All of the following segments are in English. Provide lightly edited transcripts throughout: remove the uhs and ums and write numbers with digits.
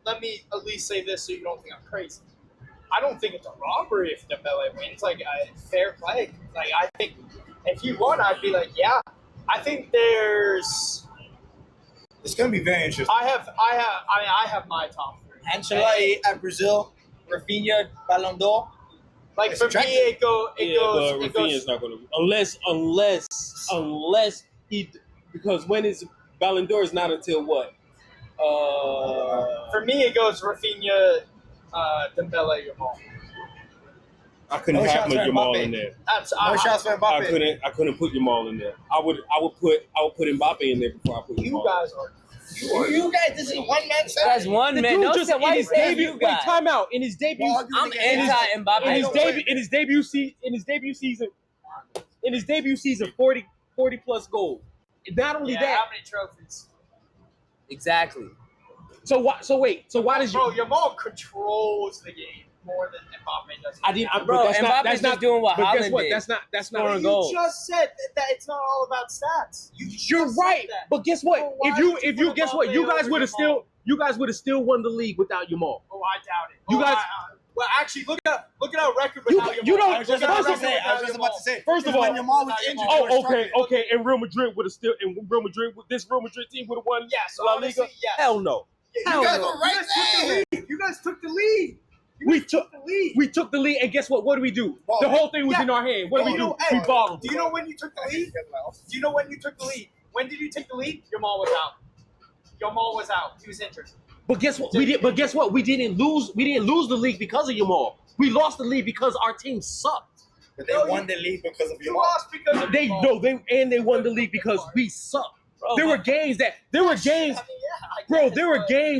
let me at least say this so you don't think I'm crazy. I don't think it's a robbery if Dembele wins. Like fair play. Like I think if he won, I'd be like, yeah. I think there's. It's going to be very interesting. I have my top three. Ancelotti at Brazil, Rafinha, Ballon d'Or. Like It's for attractive. me, it goes. But Rafinha's not going to unless he, because when is Ballon d'Or is not until what? For me, it goes Rafinha, Dembele, Yamal. I couldn't have my Yamal in there. No shots for Mbappe. I couldn't put Yamal in there. I would put Mbappe in there before I put Yamal. You guys, this is one man. That's one man. No, just why in his debut. Wait, time out. In his debut, I'm anti-Mbappe. in his debut season, 40 plus goals. Not only that, how many trophies? Exactly. So why does Yamal controls the game more than Mbappe does. Mbappe's just doing what but Haaland guess what? did. That's not Scoring goals. You just said that it's not all about stats. You're right. But guess what? So If you guess what? You guys would have still won the league without Yamal. Oh, I doubt it. You guys. Well, actually, look at our record without Yamal. You don't. I was just about to say. First of all, when Yamal was injured. Okay. And Real Madrid would have still. And this Real Madrid team would have won. Yes, La Liga. honestly, yes. Hell no. You guys were right there. You guys took the lead. We took the lead, and guess what? What do we do? The whole thing was in our hand. What do we do? We bottled. Do you know when you took the lead? When did you take the lead? Yamal was out. He was injured. But guess what? We didn't lose. We didn't lose the league because of Yamal. We lost the league because our team sucked. But they won the league because of Yamal. You lost because of Yamal. They won the league because we sucked. Bro, there were games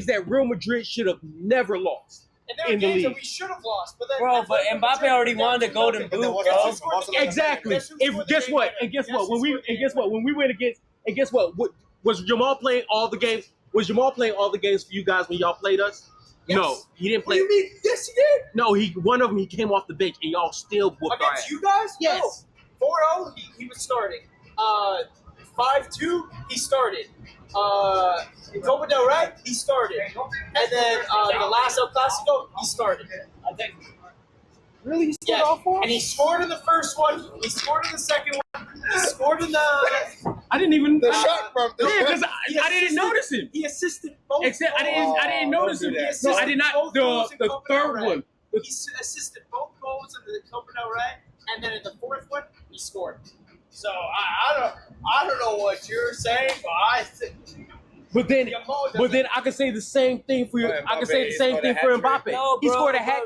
that Real Madrid should have never lost. And there were games that we should have lost, but then Mbappe already won the Golden Boot, bro. Exactly. Guess what? When we went against, and guess what? Was Jamal playing all the games? Was Jamal playing all the games for you guys when y'all played us? Yes. No, he didn't play. What do you mean? Yes, he did. No, one of them he came off the bench and y'all still whooped our Against ass. you guys? Yes. No. 4-0, he was starting. 5-2, he started. In Copa del Rey, he started. And then the last El Clasico, he started. Really? He scored Yeah. all four? And he scored in the first one. He scored in the second one. He scored in the. I didn't even. The shot from the because I didn't notice him. He assisted both. Except I didn't notice him. do that. No, I did not. The third one. He assisted both goals in the Copa del Rey, and then in the fourth one, he scored. So I don't know what you're saying, but I think. But then I can say the same thing for you. I can say the same thing for Mbappe. No, He bro, scored a hat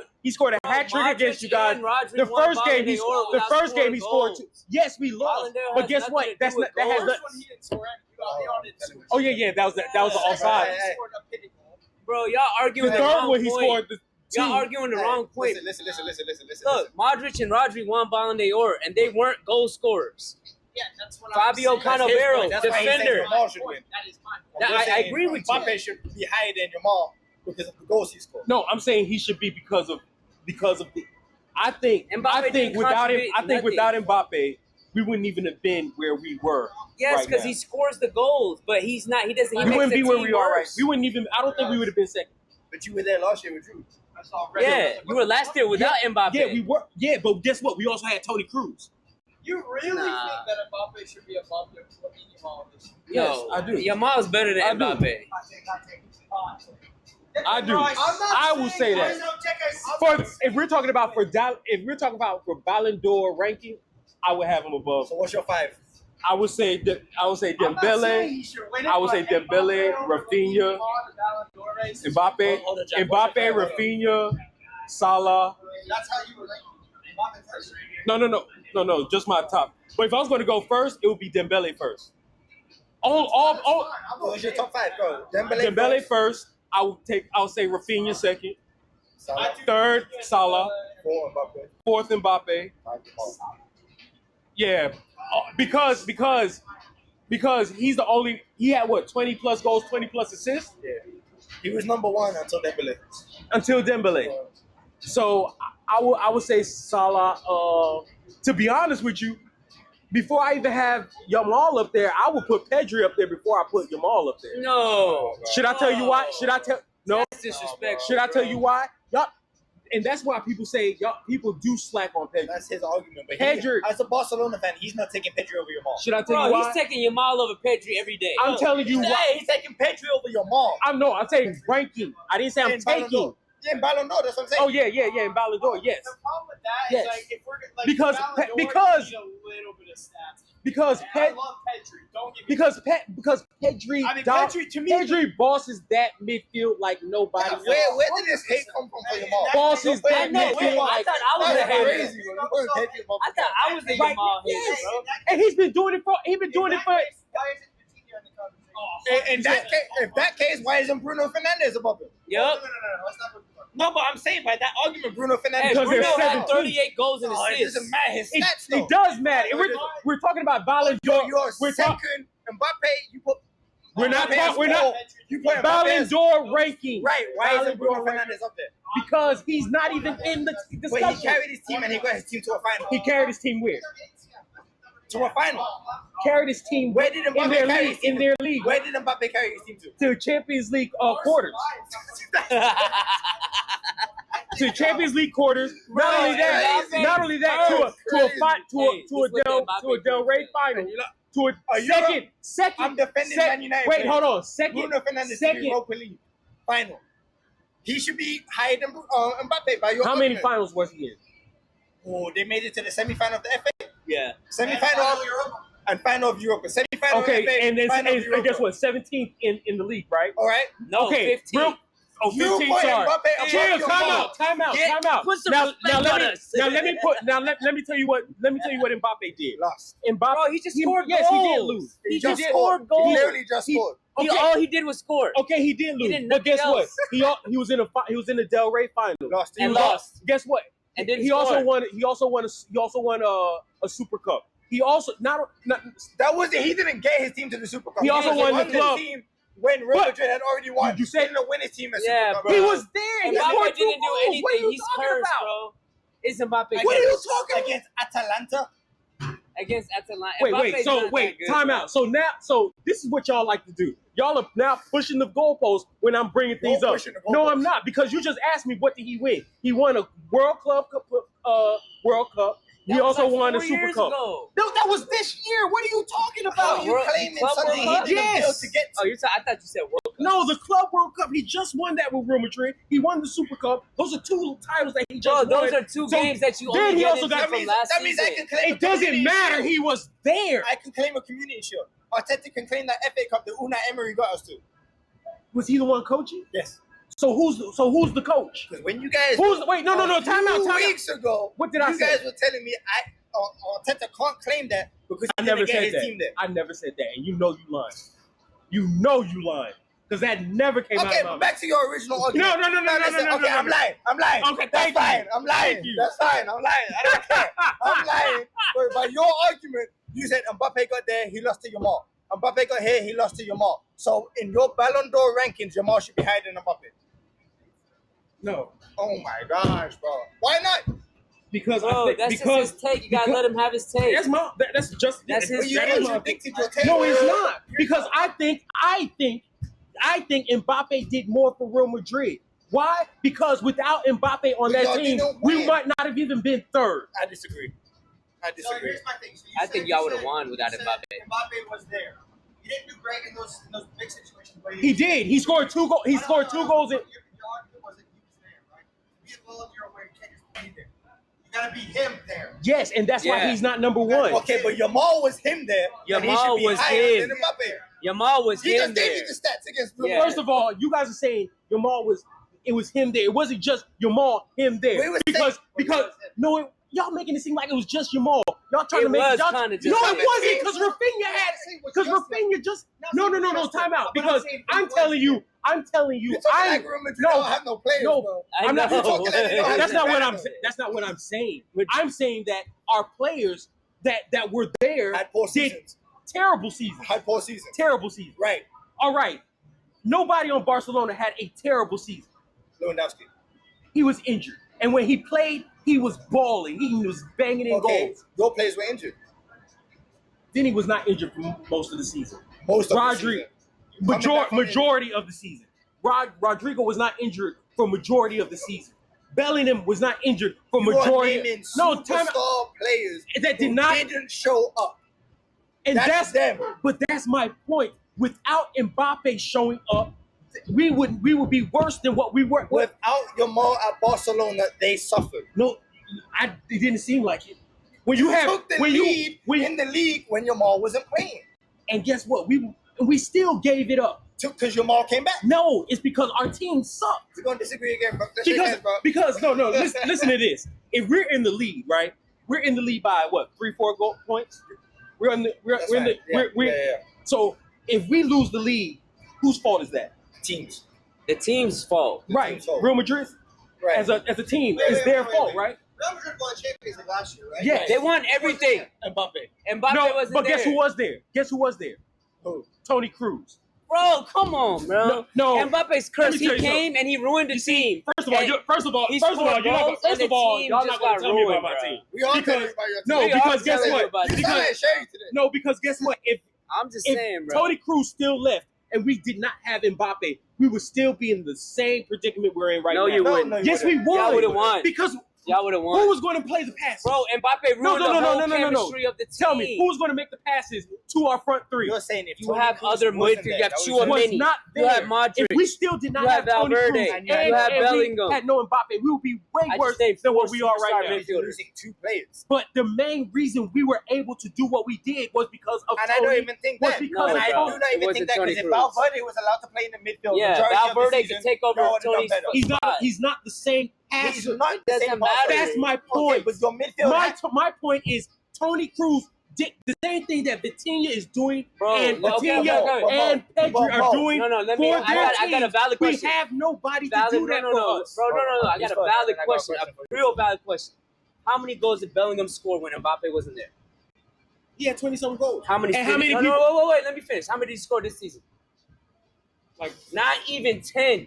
trick Modric against you guys. and Rodri The won first game Ballon d'Or he scored two. Yes, we lost. Ballon d'Or But has guess nothing what? to do That's with not that has goals. not. First one he didn't score. Y'all didn't score. Oh yeah, that was the offside. He scored a pity goal. Bro, y'all arguing The the third wrong one he point. scored the Y'all two. arguing the wrong point. Listen. Look, Modric and Rodri won Ballon d'Or, and they weren't goal scorers. Yeah, that's what Fabio I'm saying. Cannavaro, That's why he said defender. Yamal should win. That is my Yeah, point. I agree with you. Mbappe should be higher than Yamal because of the goals he scored. No, I'm saying he should be because of the. I think didn't without him, contribute without nothing. Mbappe, we wouldn't even have been where we were. Yes, right because now. he scores the goals, but he's not. He doesn't. He We makes wouldn't the be where team we are right. worse. We wouldn't even. I don't think we would have been second. But you were there last year with Drew. Yeah, you were last year without Mbappe. Yeah, we were. Yeah, but guess what? We also had Tony Cruz. You really Nah. think that Mbappe should be above Yamal this year? Yes, Yo, I do. Yamal's better than I do. Mbappe. I do. I will say that. If we're talking about for Ballon d'Or ranking, I would have him above. So what's your five? I would say Dembele, Rafinha, Mbappe, Rafinha, Salah. That's how you were ranking Mbappe first. No, just my top. But if I was going to go first, it would be Dembele first. What's your top five, bro? Dembele first. I'll say Rafinha second. Salah. Third, Salah. 4 Mbappe. Fourth, Mbappe. 5 Yamal. Yeah, because he's the only. He had what 20 plus goals, 20 plus assists Yeah. He was number 1 until Dembele. until Dembele. So I would say Salah. To be honest with you, before I even have Yamal up there, I would put Pedri up there before I put Yamal up there. No. Should I tell you why? Should I tell? No. That's disrespectful. Should I tell you why? Y'all, and that's why people say y'all people do slack on Pedri. That's his argument. But Pedri, as a Barcelona fan, he's not taking Pedri over Yamal. should I tell you Bro, why? he's taking Yamal over Pedri every day. I'm telling you why. He's taking Pedri over Yamal. I'm saying ranking. I didn't say I'm In Ballon taking. d'Or. Yeah, in Ballon d'Or, that's what I'm saying. Oh yeah, in Ballon d'Or, yes. The problem with that Yes. is like if we're like Because Ballon d'Or, because- you need a little bit of stats. Because I love Pedri. Don't get me because Pedri, I mean, Pedri to me. Pedri bosses that midfield like nobody else. Where did this hate come from for Yamal? Bosses Wait, that I know, midfield wait, I like thought I was That's a hater. crazy, bro. You weren't hating about I thought I was a Right, Yamal hater, yes. bro. and he's been doing it for In that case, if that case, why isn't Bruno Fernandes above him? Yup. Let's not put No, but I'm saying by that argument, Bruno Fernandes. Hey, Because Bruno they're had 17. 38 goals and Oh, it assists. doesn't matter his stats, though. It does matter. We're talking about Ballon d'Or. You're We're second. Mbappe, you put. We're not Mbappe talking. has We're not four. You put Ballon Mbappe d'Or ranking. Right. Why Ballon isn't Bruno d'Or ranking. Fernandes up there? Because he's not even in the But he discussion. carried his team and he got his team to a final. He carried his team where? To a final. Carried his team Where did in Mbappe their carry league. his team? In their league. Where did Mbappe carry his team to? To Champions League quarters. To Champions League quarters. Not only that. Crazy. Not only that. To a Del Rey final. To a second. I'm defending Man United. Wait, players. hold on. Second. Bruno Fernandes to Second. the Europa League final. He should be higher than Mbappe by your How many argument. finals was he in? Oh, they made it to the semi-final of the FA, Yeah. semi-final of Europe, and final of Europe. Semi-final Okay, of FA, and then final of and Europa. guess what? 17th in the league, right? All right. No, Okay, 15. real- Oh, You 15, put sorry. Mbappe above Chill, your time ball. out. Put some Now respect let on me us. let me tell you what Mbappe did. Lost. Mbappe, Bro, he just scored yes, he did goals. lose. He just just scored. scored goals. He literally just scored. Okay, All he did was score. okay, he did lose. did But guess nothing what? He was in the Del Rey final. Lost. He And was- lost. Guess what? And didn't He score. also won a Super Cup. He also not That wasn't. He didn't get his team to the Super Cup. He also won the club. Team when Real But- Madrid had already won. You said- he didn't win his team at Yeah, Super Cup. bro. he was there. He Mbappe scored 2 didn't do goals. anything. What are you He's talking cursed, about? bro. It's Mbappe. What are you cursed. talking against Atalanta? Against Atalanta. Wait, Mbappe's so not wait, that good, time bro. out. So this is what y'all like to do. Y'all are now pushing the goalposts when I'm bringing things up. pushing the No, goalposts. I'm not, because you just asked me what did he win. He won a World Cup. He That was also like won a 4 Super years Cup. ago. No, that was this year. What are you talking How about? are you World- claiming Club something World he Cup? didn't build Yes. to get Oh, to? I thought you said World Cup. No, the Club World Cup. He just won that with Real Madrid. He won the Super Cup. Those are 2 titles that he just Bro, won. those are 2 So games that you then only he get also into got- from That means, last that means I season. can claim It doesn't community matter. shield. He was there. I can claim a community shield. Arteta can claim that FA Cup that Unai Emery got us to. Was he the one coaching? Yes. So who's the coach? Because when you guys Wait, no, time out. 2 weeks ago, What did I you say? guys were telling me Arteta can't claim that because I he never didn't get said his that. team there. I never said that, and you know you lying. You know you lying because that never came out Okay, of my but mouth. back to your original argument. No. Listen, okay, I'm lying. Okay, That's thank you. fine. I'm lying. Thank you. That's fine. I'm lying. I don't care. I'm lying. But by your argument, you said Mbappe got there, he lost to Yamal. Mbappe got here, he lost to Yamal. So in your Ballon d'Or rankings, Yamal should be higher than Mbappe. No, Oh my gosh, bro. Why not? because I Bro, think that's because just his take. You gotta let him have his take. that's my that's just That's his But you that is my contradicted your take. No, it's not because I think Mbappe did more for Real Madrid. Why? Because without Mbappe on But that y'all team, didn't we win. might not have even been third. I disagree. I So disagree. here's my thing. So I think y'all would've won without Mbappe. Mbappe was there. He didn't do great in those big situations, but He did. He scored 2 goals. He scored 2 goals in. Your argument was that he was there, right? To be a Ballon d'Or winner, you can't just be there. You gotta be him there. Yes, and that's why Yeah. he's not number 1. Okay, but Yamal was him there. and he Yamal should be was higher him. than Mbappe. Yamal was He him just gave there. you the stats against Real Yeah. Madrid. First of all, you guys are saying it was him there. It wasn't just Yamal him there. We was because saying- no, y'all making it seem like it was just Yamal. Y'all trying to It make was y'all, kinda just no, like it wasn't because Rafinha had because Rafinha just no time out because I'm telling you You're talking like Real Madrid don't have no players, no, bro. I'm not know. talking like they don't have that's not what I'm players. saying. That's not what I'm saying. I'm saying that our players that were there Had poor did seasons. terrible seasons. Had poor seasons. Terrible seasons. Right. All right. Nobody on Barcelona had a terrible season. Lewandowski. He was injured. And when he played, he was balling. He was banging in Okay, goals. your players were injured. Then he was not injured for most of the season. Most of the Rodri, season. Coming back from majority of the season. Rodrigo was not injured for majority of the season. Bellingham was not injured for You are majority. naming No, time superstar players that did who not didn't show up. and That's them. But that's my point. Without Mbappe showing up, we would be worse than what we were. Without Yamal at Barcelona, they suffered. No, it didn't seem like it. When you have took the when lead you in the league when Yamal wasn't playing. and guess what? We still gave it up. Because Yamal came back. No, it's because our team sucked. We're going to disagree again, bro. Let's shake hands, bro. Because no, listen to this. If we're in the lead, right? We're in the lead by what? 3-4 goal points. So if we lose the lead, whose fault is that? Teams. The team's fault. Right. team's fault. Real Madrid Right. as a team, it's their fault, right? Real Madrid won Champions League last year, right? Yeah. They won everything. Mbappe. Mbappe No, wasn't but there. guess who was there? Guess who was there? Who? Tony Cruz. Bro, come on, bro. No. Mbappe's Let cursed. me tell He you came and he ruined the team. First of all, And he y'all scored not goals, gonna, and first the of all, team y'all just not gonna got tell me ruined, about my bro. team. We all Because- tell you about your No, team. We because are guess telling you what? about You your sound Because like Sherry today. no, because guess what? I'm just saying, If bro. Tony Cruz still left and we did not have Mbappe, we would still be in the same predicament we're in right No, now. you No, wouldn't. no, you Yes, we wouldn't. would. Y'all would've won. Because Y'all would have won. who was going to play the passes? Bro, Mbappe ruined the whole chemistry of the team. Tell me, who was going to make the passes to our front three? You're saying if You Toni have Kroos other wasn't midfielders. there, You have that was Chouameni. was it. not You there. have Modric. If we still did not You have have Tony Valverde. Cruz And and, you have and Bellingham. we had no Mbappe, we would be way I worse just named than four what we are right superstar now. midfielders. You're losing two players. But the main reason we were able to do what we did was because of And I Tony. don't even think was that. because and of I Tony. do not It even wasn't think that Tony because if Kroos. Valverde was allowed to play in the midfield, Yeah, majority of Valverde the can season, take over y'all would've done Tony's better. He's not the same passer. He's not the Doesn't same matter. passer. That's my Okay, point. but your midfield. My point is Tony Cruz did the same thing that Vitinha is doing, Bro, and okay, Vitinha okay. and Pedri But are Mo, doing No, let for me. their I got a teams. valid We question. have nobody Valid, to do that for us. Bro, no. I got a Bro, valid I got a question. question for A you. real valid question. How many goals did Bellingham score when Mbappe wasn't there? He had 20-some goals. How many? And how many No, people? wait. Let me finish. How many did he score this season? Like Not even 10.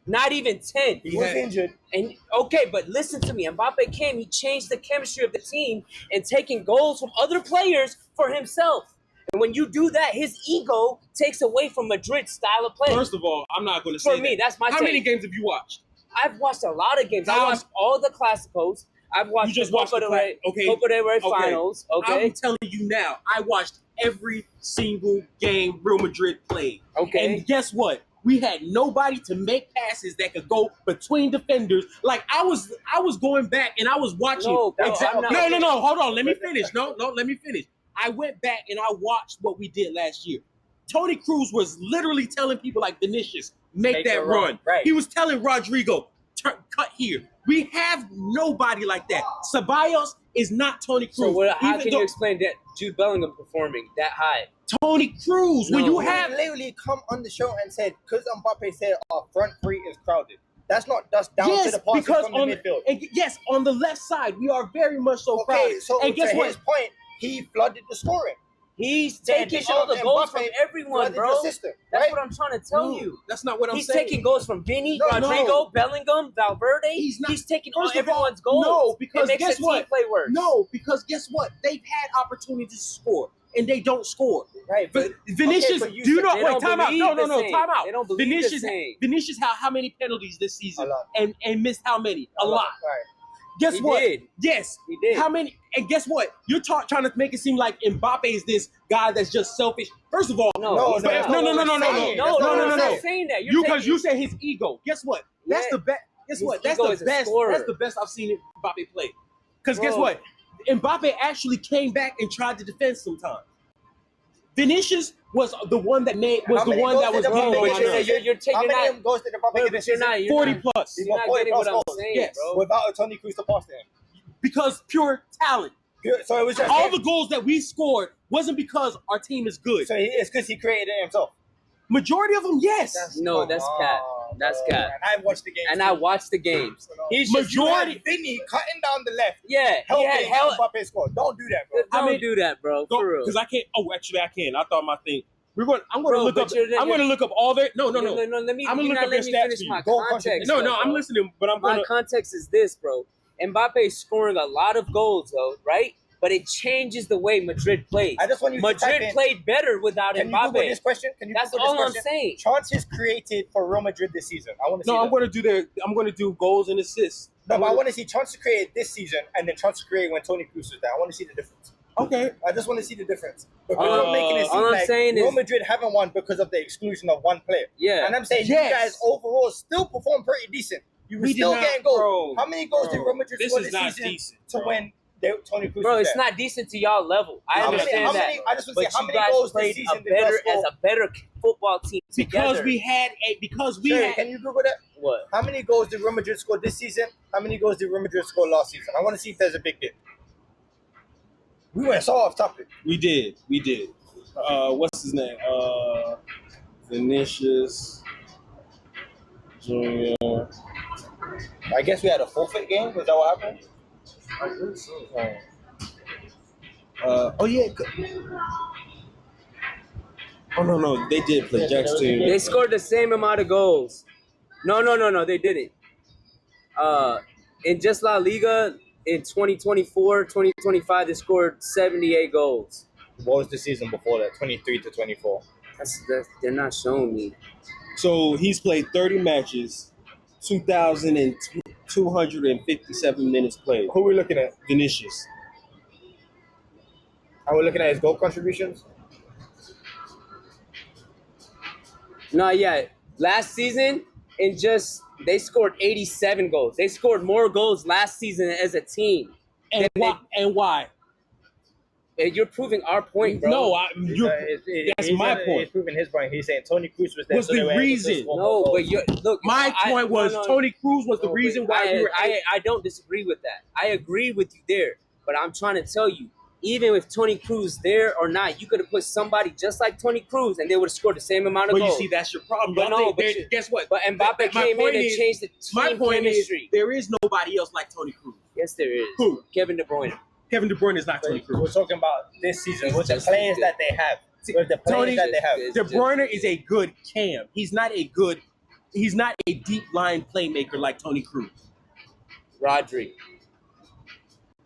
Not even 10. He was injured. And okay, but listen to me. Mbappe came. He changed the chemistry of the team and taking goals from other players for himself. And when you do that, his ego takes away from Madrid's style of play. First of all, I'm not going to say For me, that. that's my How take. many games have you watched? I've watched a lot of games. I How- watched all the Clásicos. I've watched You just the watched Copa the del Rey, okay. Copa del Rey Okay. finals. Okay. I'm telling you now, I watched every single game Real Madrid played. Okay. And guess what? We had nobody to make passes that could go between defenders. Like I was going back and I was watching. No, bro, I'm not- No. Hold on. Let me finish. No. Let me finish. I went back and I watched what we did last year. Tony Cruz was literally telling people like Vinicius, make that the run. right. He was telling Rodrigo, cut here. We have nobody like that. Ceballos is not Tony Cruz. So how Even can though you explain that Jude Bellingham performing that high? Tony Cruz, when No. you We have literally come on the show and said, because Mbappe said our front three is crowded. That's down to the passing because from the on midfield. yes, on the left side we are very much so Okay, crowded. so and guess to what? his point, he flooded the scoring. He's The taking addition all of the goals Mbappe from everyone, flooded bro. your system, That's right? what I'm trying to tell No, you. that's not what I'm He's saying. taking goals from Vini, No, Rodrigo, no. Bellingham, Valverde. He's not- taking First of all, everyone's goals. no, because it makes guess the team what? play worse. No, because guess what? They've had opportunities to score and they don't score. Right, But Vinicius, but you do you said know? they Wait, don't time out. believe No, the same. time out. They don't believe the Vinicius, same. Vinicius, how many penalties this season? A lot. And missed how many? A lot. Right. Guess He what? did. Yes. He did. How many? And guess what? You're trying to make it seem like Mbappe is this guy that's just selfish. First of all, No, he's no, not. no, That's no, not no, what no, we're saying. no, That's no, not no, what no, we're no. saying. saying that. Because you said his ego. Guess what? That's Yeah. the best. Guess His what? That's ego the is a best. scorer. That's the best I've seen Mbappe play. Because guess Bro. what? Mbappe actually came back and tried to defend sometimes. Vinicius was the one that How many goals did Mbappe getting on get my this nerves. season? You're taking How many that- of them goals did Mbappe get this You're season? not. 40 plus. He's You're got not 40 getting plus what I'm goals. saying, Yes. bro. Without a Toni Kroos to pass to him. Because pure talent. So it was just All him. the goals that we scored wasn't because our team is good. So it's because he created it himself. Majority of them, yes. No, that's cap. That's cap. And I watched the game. And I watched the games. He's just Majority. Vinny cutting down the left, yeah. He had helping hell. Mbappe score. Don't do that, bro. Don't I mean- do that, bro. For real. Because I can't. Oh, actually, I can. I thought my thing. I'm going to Bro, look but up. you're- I'm going to look up all their. No. Let me. I'm gonna You're look not up letting their me stats finish for you. my Go context. No, though, I'm bro. listening, but I'm My going to. context is this, bro. Mbappe is scoring a lot of goals, though, right? but it changes the way Madrid plays. I just want you to type Madrid in- played better without Can you Google Mbappe. this question? Can you That's Google all this I'm question? saying. Chances created for Real Madrid this season. I want to see. No, that. I'm gonna do goals and assists. No, but I want to see chances created this season and then chances created when Toni Kroos was there. I want to see the difference. Okay. I just want to see the difference. Because you're making it seem all I'm like saying Real is- Madrid haven't won because of the exclusion of one player. Yeah. And I'm saying Yes. you guys overall still perform pretty decent. You were We did still not, getting goals. bro. How many goals did Bro, Real Madrid this score is this not season decent, to bro. when Toni Kroos Bro, was it's there? not decent to y'all level. I How many- understand how that. many- I just want to But say, how you many guys goals this played season a did y'all better score? as a better football team Because together. we had Shay, can you Google that? What? How many goals did Real Madrid score this season? How many goals did Real Madrid score last season? I want to see if there's a big dip. We went so off topic. We did. What's his name? Vinicius Junior. I guess we had a forfeit game. Was that what happened? I think so. Oh yeah. Oh no, they did play Jack's team. They scored the same amount of goals. No, they didn't. In just La Liga in 2024, 2025, they scored 78 goals. What was the season before that? 23 to 24. That's they're not showing me. So he's played 30 matches, 2,257 minutes played. Who are we looking at? Vinicius. Are we looking at his goal contributions? No, yeah. Last season, they scored 87 goals. They scored more goals last season as a team. And why? And you're proving our point, bro. No, that's my point. He's proving his point. He's saying Toni Kroos was there. Was so they the were able to reason. score more No, goals. but look. My point was Toni Kroos was the reason why we were. I don't disagree with that. I agree with you there. But I'm trying to tell you, even with Toni Kroos there or not, you could have put somebody just like Toni Kroos and they would have scored the same amount of But goals. you see, that's your problem. But Y'all no, think guess what? But Mbappe My came point in and is- changed the My team point chemistry. is, there is nobody else like Toni Kroos. Yes, there is. Who? Kevin De Bruyne. Kevin De Bruyne is not Toni We're Kroos. talking about this season with the Just players good. that they have. With the players that they have. De Bruyne is a good cam. He's not a deep line playmaker like Toni Kroos. Rodri.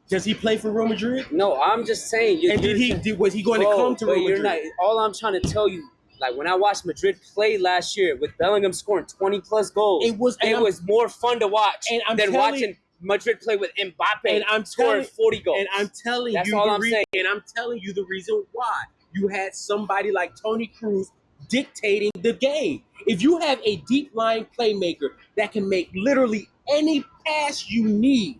Does he play for Real Madrid? No, I'm just saying. And was he going to Bro, come to but Real you're Madrid? not. All I'm trying to tell you, like when I watched Madrid play last year with Bellingham scoring 20 plus goals, It was more fun to watch And I'm than telling- watching Madrid play with Mbappe And I'm scoring telling- 40 goals. And I'm telling That's you all the I'm reason. saying. And I'm telling you the reason why you had somebody like Toni Kroos dictating the game. If you have a deep line playmaker that can make literally any pass you need,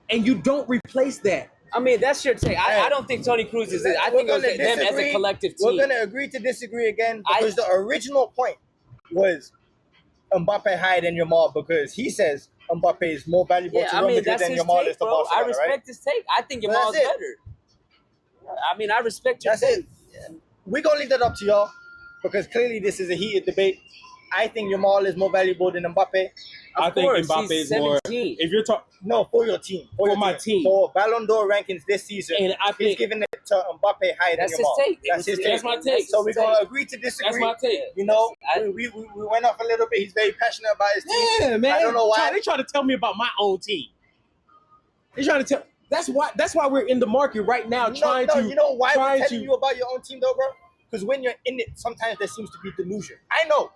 and you don't replace that, I mean, that's your take. I don't think Toni Kroos is it. I think it was them as a collective team. We're going to agree to disagree again because the original point was Mbappe higher than Yamal because he says Mbappe is more valuable to Real Madrid that's than his Yamal is take, to bro. Barcelona, I respect right? his take. I think But Yamal's that's it. better. I mean, I respect your That's take. it. We're going to leave that up to y'all because clearly this is a heated debate. I think Yamal is more valuable than Mbappe. I think course, Mbappe he's is more. 17. If you're talking, No, for your team. For my team. For Ballon d'Or rankings this season, and I he's think giving it to Mbappe higher That's than his Yamal. take. That's his take. That's my take. So we're going to agree to that's disagree. my take. You know, I- we went off a little bit. He's very passionate about his team. Yeah, man. I don't know why. They try to tell me about my own team. They trying to tell. That's why we're in the market right now You trying know why we're trying telling to- you about your own team though, bro? Because when you're in it, sometimes there seems to be delusion. I know.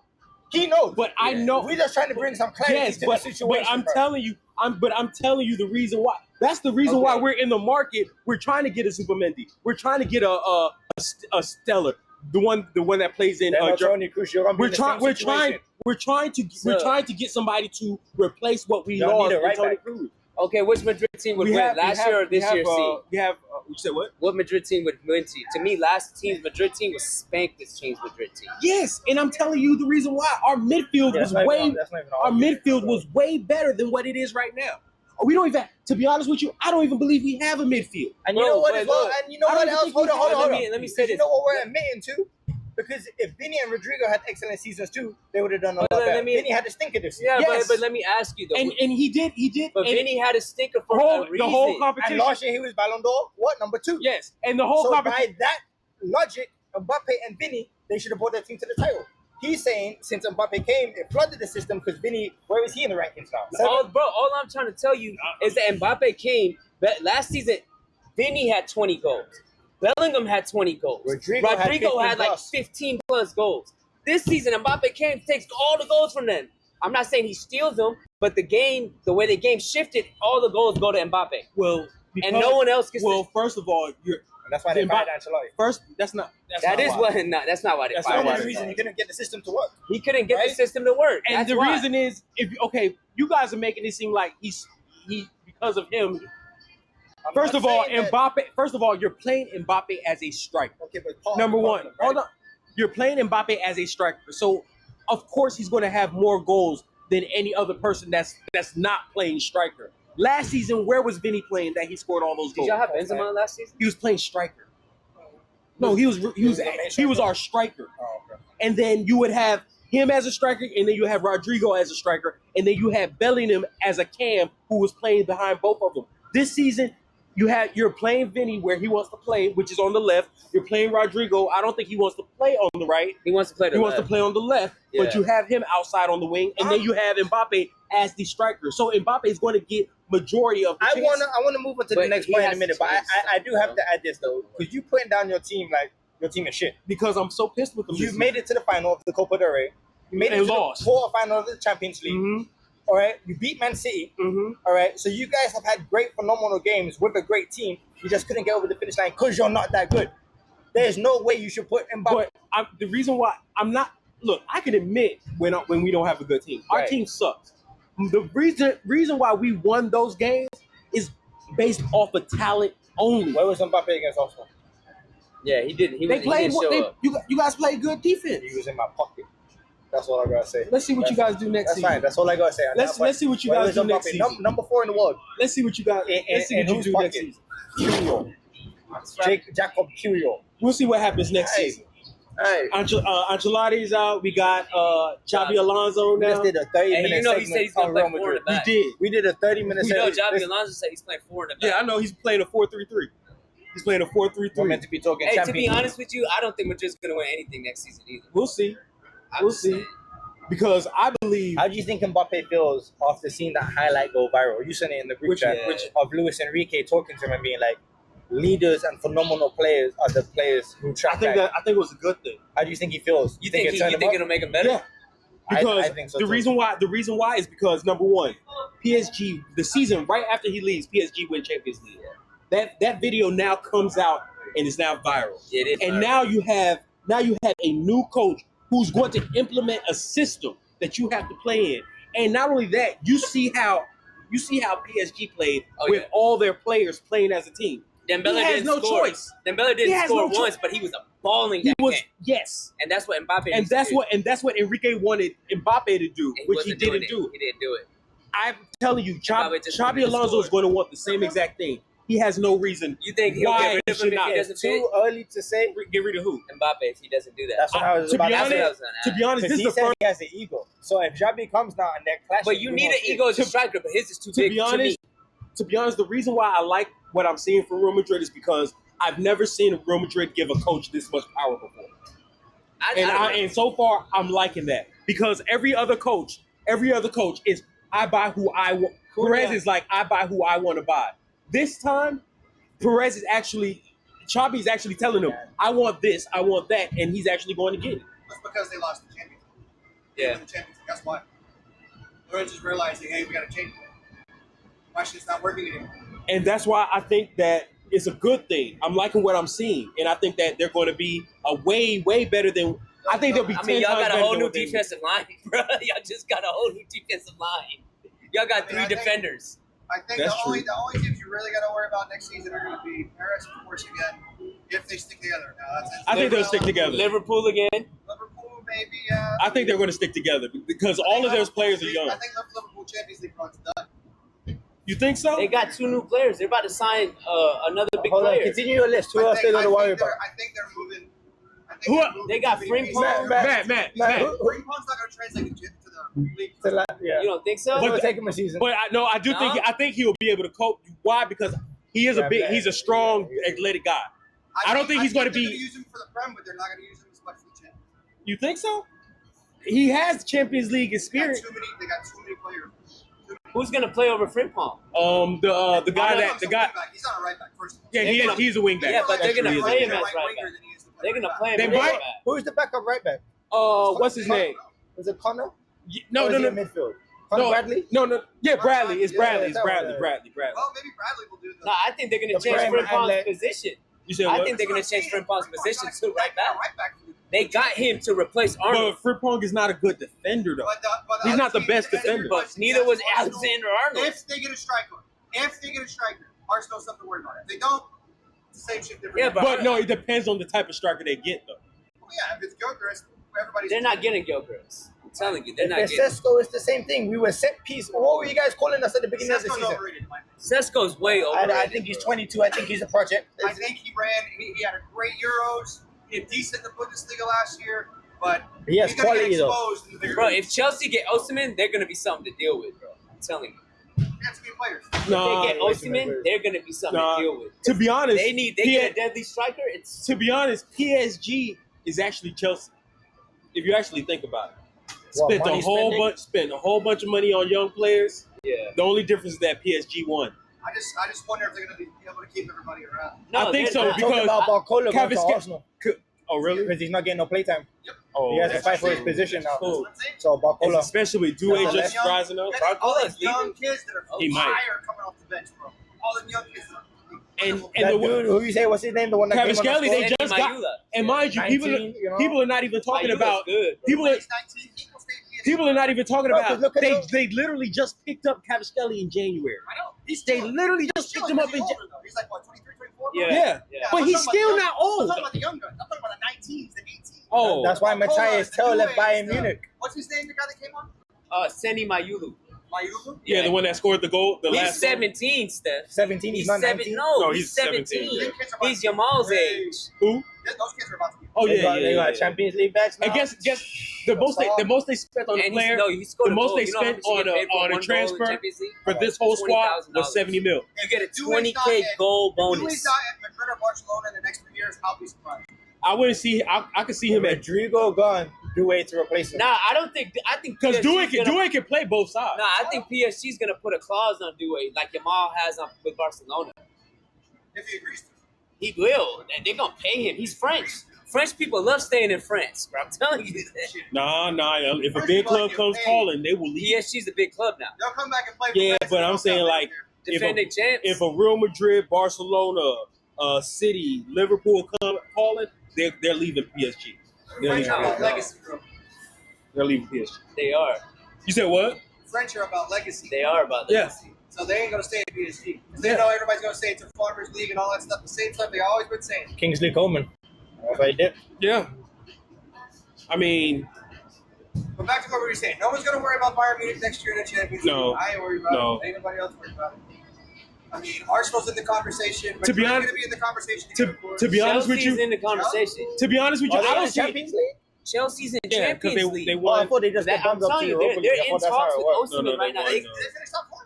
He knows. But I know. We're just trying to bring some clarity Yes, to but the situation. I'm bro. telling you, I'm telling you the reason why. That's the reason why we're in the market. We're trying to get a Supermendi. We're trying to get a Stellar, the one that plays in. Then Toni Kroos, you're gonna be in the same situation. We're trying to get somebody to replace what we Y'all lost need a in right Toni back. Kroos. Okay, which Madrid team would win? Last year or this year's team? We have. You said what? What Madrid team would win to me, last team's Madrid team was spanked this team's Madrid team. Yes, and I'm telling you the reason why our midfield That's was not way even- that's not even our argument, midfield bro. was way better than what it is right now. We don't even, to be honest with you, I don't even believe we have a midfield. And you know what Bro, as well? look, And you know I what don't else? think Hold we on, hold have- on, hold let on. me say You this. know what we're admitting to? Because if Vinny and Rodrigo had excellent seasons too, they would have done a lot But let better. me- Vinny had a stinker this year. Yeah, Yes. but let me ask you though. And he did. but and Vinny had a stinker for the a whole, reason. the whole And competition. last year he was Ballon d'Or. What, number 2? Yes, and the whole So competition. by that logic, Mbappe and Vinny, they should have brought their team to the title. He's saying since Mbappe came, it flooded the system because Vinny, where is he in the rankings now? All I'm trying to tell you is that Mbappe came, Last season, Vinny had 20 goals. Bellingham had 20 goals. Rodrigo had 15 had like plus. 15 plus goals. This season, Mbappe came, takes all the goals from them. I'm not saying he steals them, but the way the game shifted, all the goals go to Mbappe. Well, And no one else gets Well, first of all, And that's why they fired Ancelotti. first. That's not why. That's not why they That's fired not why him. The reason he couldn't get the system to work. He couldn't get the Right? system to work. And That's the why. reason is, you guys are making it seem like he because of him. I'm First not of all, saying that- Mbappe. First of all, you're playing Mbappe as a striker. Okay, but Paul, Number one, right? hold on. You're playing Mbappe as a striker, so of course he's going to have more goals than any other person that's not playing striker. Last season, where was Vinny playing that he scored all those Did goals? y'all have Benzema last season? He was playing striker. No, he was our striker. Oh, okay. And then you would have him as a striker, and then you have Rodrigo as a striker, and then you have Bellingham as a cam who was playing behind both of them. This season, you're playing Vinny where he wants to play, which is on the left. You're playing Rodrigo. I don't think he wants to play on the right. He wants to play He wants to play on the left, but Yeah. you have him outside on the wing, and then you have Mbappe as the striker. So Mbappe is going to get majority of the I chance. wanna move on to the But next he point in a has minute, to but change I do have to add this though, because you putting down your team like your team is shit. because I'm so pissed with them. You made it to the final of the Copa del Rey. You made it And to lost. the quarterfinal of the Champions League. Mm-hmm. All right, you beat Man City. Mm-hmm. All right, so you guys have had great, phenomenal games with a great team. You just couldn't get over the finish line because you're not that good. There's no way you should put Mbappe. But the reason why I'm not I can admit when we don't have a good team. Our Right. team sucks. The reason why we won those games is based off of talent only. Where was Mbappe against Arsenal? Yeah, he didn't. He They didn't played. show up. You guys played good defense. He was in my pocket. That's all I gotta say. Let's see what you guys do next That's season. fine. That's all I gotta say. Let's see what you guys do next season. Number 4 in the world. Let's see what you guys. Let's see what you whose do next pocket? season. Curio. Jacob Curio. We'll see what happens next Hey. season. Hey. Ancelotti's out. We got Xabi Alonso We just now. did a 30-minute And you know he said he's going to play 4 in the We back. did. We did a 30-minute You know segment. Xabi Alonso said he's playing 4 in the back. Yeah, I know he's playing a 4-3-3. He's playing a 4-3-3. We're meant to be talking Hey, to Champions be League. honest with you, I don't think Madrid's going to win anything next season either. We'll see. I'm We'll just see. saying. Because I believe How do you think Mbappe feels after seeing that highlight go viral? You sent it in the group chat, yeah. which of Luis Enrique talking to him and being like, leaders and phenomenal players are the players who track that. I think it was a good thing. How do you think he feels? You think, it turned him up? it'll make him better? Yeah. Because I think so the too. reason why is because number one, PSG the season right after he leaves, PSG win Champions League. That video now comes out and is now viral. It is And viral. now you have a new coach who's going to implement a system that you have to play in. And not only that, you see how PSG played Oh, with yeah. all their players playing as a team. Dembele He has didn't no score. choice. Dembele He didn't has score no choice. once, but he was balling He that was game. yes. And that's what Mbappe And needs to that's do. what Enrique wanted Mbappe to do, And which he wasn't doing didn't it. do. He didn't do it. I'm telling you, Mbappe just wanted Xabi to Alonso score. is going to want the same exact thing. He has no reason You think he'll why get rid he of should him if not. he doesn't It's fit? too early to say. Get rid of who? Mbappe if he doesn't do that. That's what I was To about be to That's what I say. was gonna To ask. be honest, Because this he is the says first. he has an ego. So if Xabi comes now and they're clashing, But you we need gonna an see. ego as a striker, but his is too To big be to me. honest, the reason why I like what I'm seeing from Real Madrid is because I've never seen Real Madrid give a coach this much power before. And so far, I'm liking that because every other coach is I buy who I want. Perez is like I buy who I want to buy. This time, Perez is Xabi's actually telling him, I want this, I want that, and he's actually going to get it. That's because they lost the Champions League. They Yeah. won the Champions League. That's why. They're just realizing, hey, we got to change it. Why should it's not working anymore? And that's why I think that it's a good thing. I'm liking what I'm seeing, and I think that they're going to be a way, way better than. I think they'll be. I 10 mean, y'all times got a better whole than new what they- defensive line, bro. Y'all just got a whole new defensive line. Y'all got I mean, three I think- defenders. I think That's the only teams you really got to worry about next season are going to be Paris, of course, again, if they stick together. Now, that's I think they'll stick together. Liverpool again. Liverpool, maybe. I think they're going to stick together because all of those players are young. I think Liverpool Champions League run's done. You think so? They got 2 new players. They're about to sign another big Hold on, player. continue your list. Who else they got to worry about? I think they're moving. I think Who- they're moving they got too many Frimpong. pieces. Matt. Frimpong's not going to translate to the league. Yeah. You don't think so? It's gonna take him a season. But I do think No? I think he'll be able to cope. Why? Because he is he's a strong, athletic guy. I don't think he's gonna they're be- going to use him for the Prem, but they're not going to use him as much for the Champions. You think so? He has Champions League They got experience. too many players. Too many. Who's gonna play over Frimpong? The guy He's not a right back. First of all. yeah, he's a wing back. Yeah, but they're gonna Actually, play he's a him wing as back. right back. They're gonna play him They as might- right back. Who's the backup right back? What's his name? Is it Connor? No, Or no, is he no, in midfield. Connor Bradley? No. Yeah, Bradley. It's Yeah, Bradley. It's that one, Bradley. yeah. Bradley. Well, maybe Bradley will do the. No, I think they're gonna The change prime Frimpong's outlet. position. You said I what? think they're gonna change Frimpong's position to right back. Right back. They got him to replace Arnold, But Frimpong is not a good defender, though. But He's other not the team- best that's defender. your but question. neither was That's Arsenal. Alexander Arnold. If they get a striker, Arsenal have something to worry about. If they don't, it's the same shit. Different. Yeah, But no, it depends on the type of striker they get, though. Well, yeah, if it's Gyökeres, everybody's. They're not getting Gyökeres. I'm telling you, they're not If getting. Sesko, it's the same thing. We were set piece. What were you guys calling us at the beginning of the Sesko's season? overrated. In my opinion. Sesko's way over. I think he's 22. I think he's a project. I think he had a great Euros. He did decent in the Bundesliga last year, but He has he's gonna quality, get though. exposed in the bigger Bro, leagues. if Chelsea get Osimhen, they're gonna be something to deal with, bro. I'm telling you. They have too many players. If Nah, they get Osimhen, Osimhen, they're gonna be something Nah. to deal with. to be honest, They get a deadly striker. It's to be honest, PSG is actually Chelsea. If you actually think about it, What, spent money spending? spent a whole bunch of money on young players. yeah. The only difference is that PSG won. I just wonder if they're gonna be able to keep everybody around. I think they're so, not. because- Talking about Barcola going to Kvaratskhelia- Arsenal Oh, really? because he's not getting no playtime. Oh, He has to That's fight for his true. position now. That's Cool. what I'm saying. So Barcola. especially with Due That's just young- rising up. All Barcola's those young leaving. kids that are He might. fire coming off the bench, bro. All the young kids. And That the dude, who you say, what's his name? The one that came on the Kvaratskhelia, they squad? just got. Mayula. And mind you, 19, you know? people are not even talking Mayula's about. good. Bro. People are, He's 19. He will stay PSG. people are not even talking Bro, about. 'cause look at him. They literally just picked up Kvaratskhelia in January. I know. They literally just picked him up in. He's He's like what, 23, 24? Yeah. Yeah, Yeah. but I'm he's talking still about the not young- old. I'm talking about the young guns. I'm talking about the 19s, the 18s. Oh, That's why Matthias Tell left Bayern Barcola's, Munich. What's his name? The guy that came on? Seni Mayulu. Mayulu? yeah, the one that scored the goal. The He's last goal. 17, Steph. 17, he's not 19. No, No, he's he's 17. 17. He's Yamal's age. Who? Yeah, those kids are about to be. Oh They yeah, got, they got yeah. Champions League backs now. I guess the most they spent on the And player he scored the a most goal. they You know how spent much he on get paid for a one goal in transfer Champions League? for this whole squad was $20,000. 70 mil. You get a If Due's 20K not at- goal If Due's bonus. not at Madrid or Barcelona in the next 3 years, I'll be surprised. I wouldn't see. I could see him at Rodrigo gone. Due to replace him. Nah, I don't think. I think because PSG 's Due gonna- can play both sides. Nah, I think PSG's gonna put a clause on Due like Yamal has on with Barcelona. If he agrees to it. He will, and they're gonna pay him. He's French. French people love staying in France, bro. I'm telling you that. Nah. If a First big of all, club get comes paid. calling, they will leave. PSG's a big club now. They'll come back and play for Yeah, France but and I'm they'll saying, come like, back Defending champs. If a Real Madrid, Barcelona, City, Liverpool come calling, they're leaving PSG. here. French are about Yeah. legacy, bro. They're leaving PSG. They are. You said what? French are about legacy. They are about Yeah. that. So they ain't gonna stay at PSG. They know everybody's gonna stay to Farmers League and all that stuff. The same stuff they always been saying. Kingsley Coleman. That's what he did. Yeah. I mean, But back to what we were saying. No one's gonna worry about Bayern Munich next year in the Champions League. No. I ain't worried about No. it. Ain't nobody else worried about it. I mean, Arsenal's in the conversation. To be Madrid's honest- gonna be in the conversation. to be honest with Chelsea's you, in the conversation. to be honest with you, Are they I in don't the see. Champions League? Chelsea's in Yeah, because Champions they League. Oh, I won. thought they just That, got I'm bumped up to telling you, Europa League. they're I in thought that's how talks it with worked. No, no, Osimhen right now. no, They no. finished top four.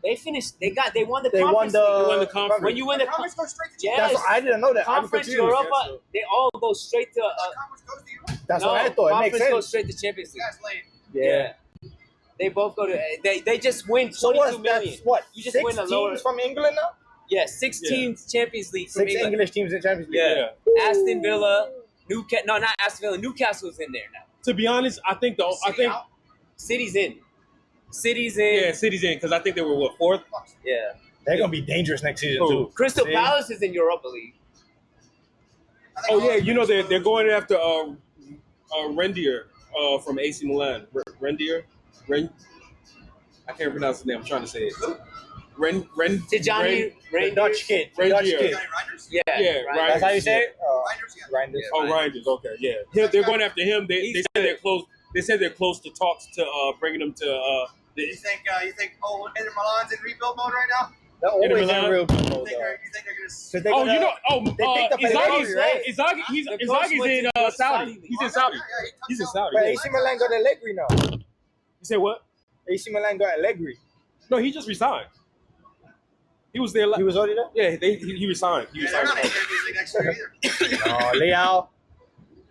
They finished. They won the They won conference the, league. They won the conference. When you win the Conference goes straight to Yes. That's what, I didn't know that. I'm conference confused. Europa, they all go straight to. Conference goes to Europe. That's no, what I thought. It makes conference goes sense. straight to Champions You League. guys lame. Yeah. They both go to. They just win So 22 what's million. that's what? You just 6 win a lower. teams from England now? Yeah, 6 Yeah. teams Champions League from 6 England. English teams in Champions League. Yeah. Aston Villa, Newcastle. No, not Aston Villa. Newcastle's in there now. To be honest, I think City out. City's in. City's in. yeah, City's in because I think they were fourth. Yeah. They're gonna be dangerous next season Who? too. Crystal See? Palace is in Europa League. I think Oh yeah, all you know the they're going after Rendier from AC Milan. Rendier, I can't pronounce his name. I'm trying to say it. Tijani The Rangers. Dutch kid. The Rangers. Dutch kid. Johnny Reinders? Yeah. Yeah, right. right. That's how you say it? Reinders, yeah. Reinders. Yeah. Oh, Reinders. Okay, yeah. They're going after him. They He's said they're close. They said they're close to talks to bringing him to You think Inter Milan's in rebuild mode right now? They're always in Milan. real good You mode, think though. they're gonna? 'Cause they Oh, gonna- you know, they picked up Inzaghi's Allegri, right? Inzaghi, The coach Inzaghi's went in to the Saudi. Saudi He's Oh, in Saudi. yeah, he took He's in out- Saudi. But Yeah. AC Milan got Allegri now. You said what? AC Milan got Allegri. No, he just resigned. He was there. He was already there? Yeah, he resigned. He Yeah, they're not in resigned. Champions League next year either. No, Leao.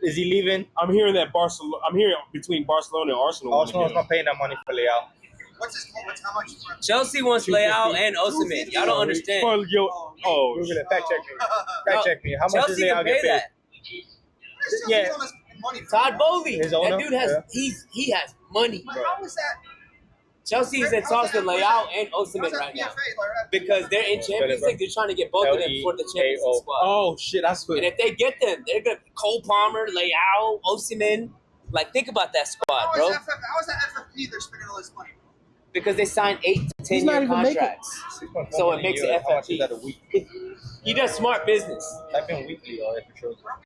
Is he leaving? I'm hearing that Barcelona. I'm hearing between Barcelona and Arsenal. Arsenal's not paying that money for Leao. What's how much? For Chelsea wants Leao and Osimhen. Y'all don't understand. Google it. Fact check me. Fact check me. How much does Chelsea Leao can get pay paid? that. Yeah. Money for Todd Bowley. His That owner? dude has Yeah. he has money. But how is that? Chelsea is in talks with Leao and Osimhen right now because they're in Champions League. They're trying to get both of them for the Champions League squad. Oh shit, I swear. And if they get them, they're gonna Cole Palmer, Leao, Osimhen. Like, think about that squad, bro. How is that FFP? They're spending all this money. Because they signed 8 to 10 He's not year even making- contracts, so it makes it How much is FFP. that a week? He does smart business. Type in weekly or if it shows.